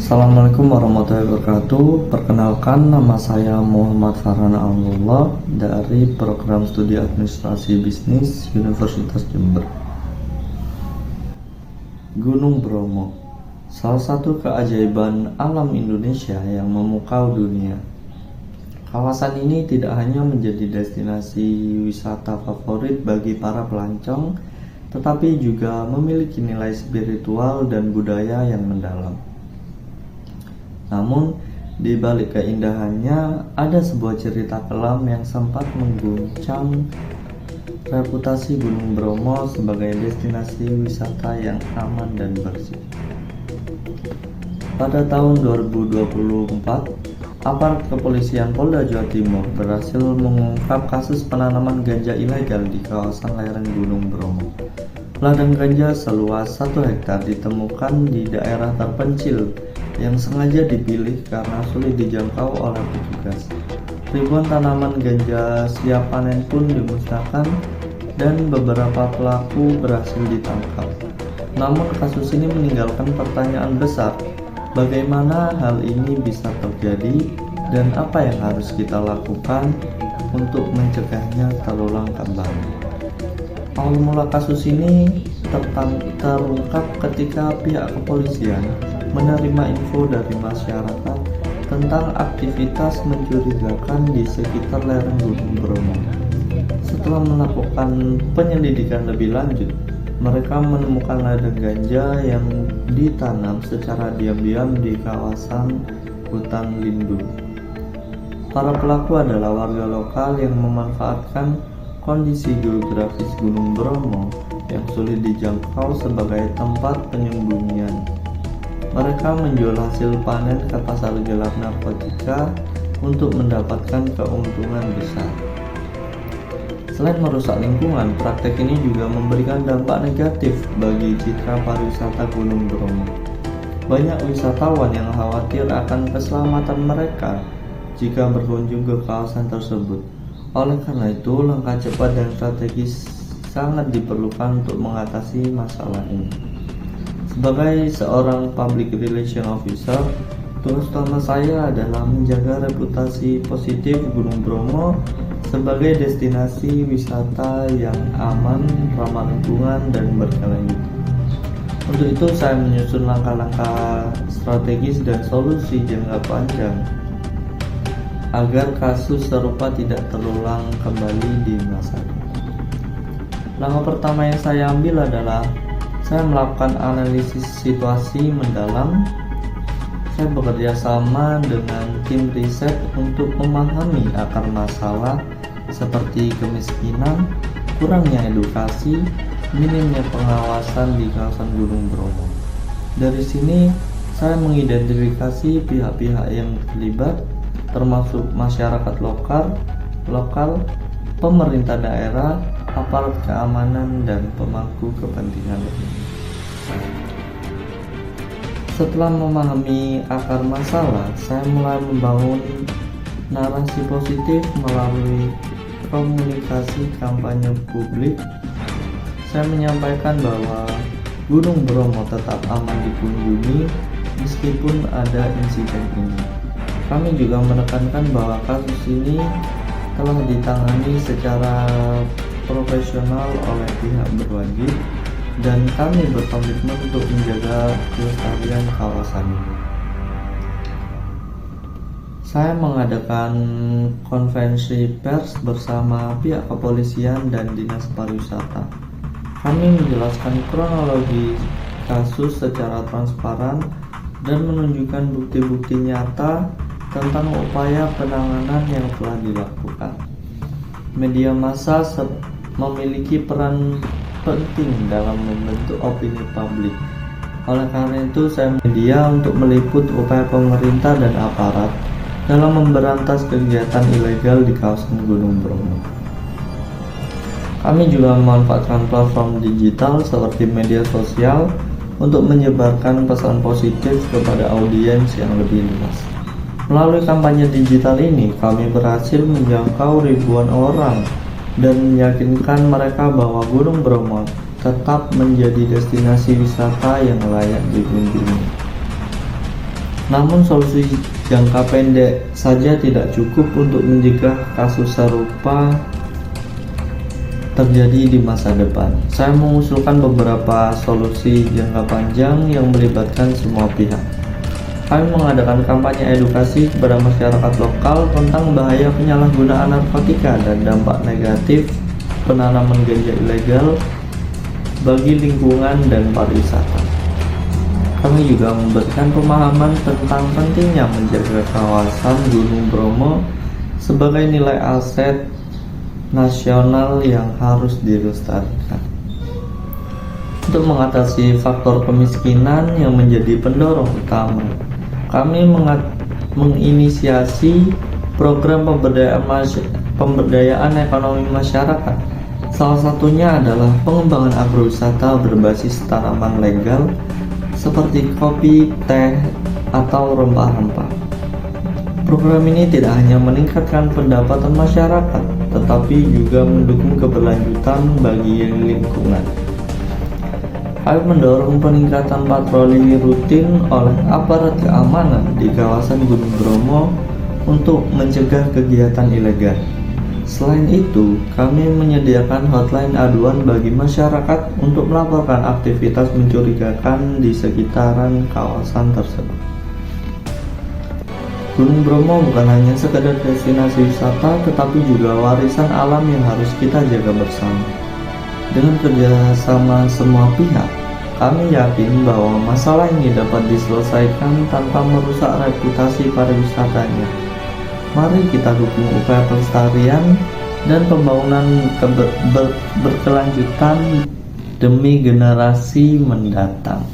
Assalamualaikum warahmatullahi wabarakatuh. Perkenalkan, nama saya Muhammad Farhan Alullah dari Program Studi Administrasi Bisnis Universitas Jember. Gunung Bromo, salah satu keajaiban alam Indonesia yang memukau dunia. Kawasan ini tidak hanya menjadi destinasi wisata favorit bagi para pelancong, tetapi juga memiliki nilai spiritual dan budaya yang mendalam. Namun, di balik keindahannya, ada sebuah cerita kelam yang sempat mengguncang reputasi Gunung Bromo sebagai destinasi wisata yang aman dan bersih. Pada tahun 2024, aparat kepolisian Polda Jawa Timur berhasil mengungkap kasus penanaman ganja ilegal di kawasan lereng Gunung Bromo. Ladang ganja seluas 1 hektar ditemukan di daerah terpencil yang sengaja dipilih karena sulit dijangkau oleh petugas. Ribuan tanaman ganja siap panen pun dimusnahkan dan beberapa pelaku berhasil ditangkap. Namun kasus ini meninggalkan pertanyaan besar, bagaimana hal ini bisa terjadi dan apa yang harus kita lakukan untuk mencegahnya terulang kembali. Awal mula kasus ini terungkap ketika pihak kepolisian menerima info dari masyarakat tentang aktivitas mencurigakan di sekitar lereng Gunung Bromo. Setelah melakukan penyelidikan lebih lanjut, mereka menemukan ladang ganja yang ditanam secara diam-diam di kawasan hutan lindung. Para pelaku adalah warga lokal yang memanfaatkan kondisi geografis Gunung Bromo yang sulit dijangkau sebagai tempat penyembunyian. Mereka menjual hasil panen ke pasar gelap narkotika untuk mendapatkan keuntungan besar. Selain merusak lingkungan, praktek ini juga memberikan dampak negatif bagi citra pariwisata Gunung Bromo. Banyak wisatawan yang khawatir akan keselamatan mereka jika berkunjung ke kawasan tersebut. Oleh karena itu, langkah cepat dan strategis sangat diperlukan untuk mengatasi masalah ini. Sebagai seorang public relation officer, tugas utama saya adalah menjaga reputasi positif Gunung Bromo sebagai destinasi wisata yang aman, ramah lingkungan, dan berkelanjutan. Untuk itu, saya menyusun langkah-langkah strategis dan solusi jangka panjang agar kasus serupa tidak terulang kembali di masa depan. Langkah pertama yang saya ambil adalah saya melakukan analisis situasi mendalam. Saya bekerja sama dengan tim riset untuk memahami akar masalah seperti kemiskinan, kurangnya edukasi, minimnya pengawasan di kawasan Gunung Bromo. Dari sini, saya mengidentifikasi pihak-pihak yang terlibat, termasuk masyarakat lokal, pemerintah daerah, aparat keamanan, dan pemangku kepentingan lainnya. Setelah memahami akar masalah, saya mulai membangun narasi positif melalui komunikasi kampanye publik. Saya menyampaikan bahwa Gunung Bromo tetap aman dikunjungi meskipun ada insiden ini. Kami juga menekankan bahwa kasus ini telah ditangani secara profesional oleh pihak berwajib dan kami berkomitmen untuk menjaga kelestarian kawasan ini. Saya mengadakan konferensi pers bersama pihak kepolisian dan dinas pariwisata. Kami menjelaskan kronologi kasus secara transparan dan menunjukkan bukti-bukti nyata tentang upaya penanganan yang telah dilakukan. Media massa memiliki peran penting dalam membentuk opini publik. Oleh karena itu, saya media untuk meliput upaya pemerintah dan aparat dalam memberantas kegiatan ilegal di kawasan Gunung Bromo. Kami juga memanfaatkan platform digital seperti media sosial untuk menyebarkan pesan positif kepada audiens yang lebih luas. Melalui kampanye digital ini, kami berhasil menjangkau ribuan orang dan meyakinkan mereka bahwa Gunung Bromo tetap menjadi destinasi wisata yang layak dikunjungi. Namun solusi jangka pendek saja tidak cukup untuk mencegah kasus serupa terjadi di masa depan. Saya mengusulkan beberapa solusi jangka panjang yang melibatkan semua pihak. Kami mengadakan kampanye edukasi kepada masyarakat lokal tentang bahaya penyalahgunaan narkotika dan dampak negatif penanaman ganja ilegal bagi lingkungan dan pariwisata. Kami juga memberikan pemahaman tentang pentingnya menjaga kawasan Gunung Bromo sebagai nilai aset nasional yang harus dilestarikan. Untuk mengatasi faktor kemiskinan yang menjadi pendorong utama, kami menginisiasi program pemberdayaan ekonomi masyarakat. Salah satunya adalah pengembangan agrowisata berbasis tanaman legal seperti kopi, teh, atau rempah-rempah. Program ini tidak hanya meningkatkan pendapatan masyarakat, tetapi juga mendukung keberlanjutan bagi lingkungan. Kami mendorong peningkatan patroli rutin oleh aparat keamanan di kawasan Gunung Bromo untuk mencegah kegiatan ilegal. Selain itu, kami menyediakan hotline aduan bagi masyarakat untuk melaporkan aktivitas mencurigakan di sekitaran kawasan tersebut. Gunung Bromo bukan hanya sekedar destinasi wisata, tetapi juga warisan alam yang harus kita jaga bersama. Dengan kerjasama semua pihak, kami yakin bahwa masalah ini dapat diselesaikan tanpa merusak reputasi pariwisatanya. Mari kita dukung upaya pelestarian dan pembangunan berkelanjutan demi generasi mendatang.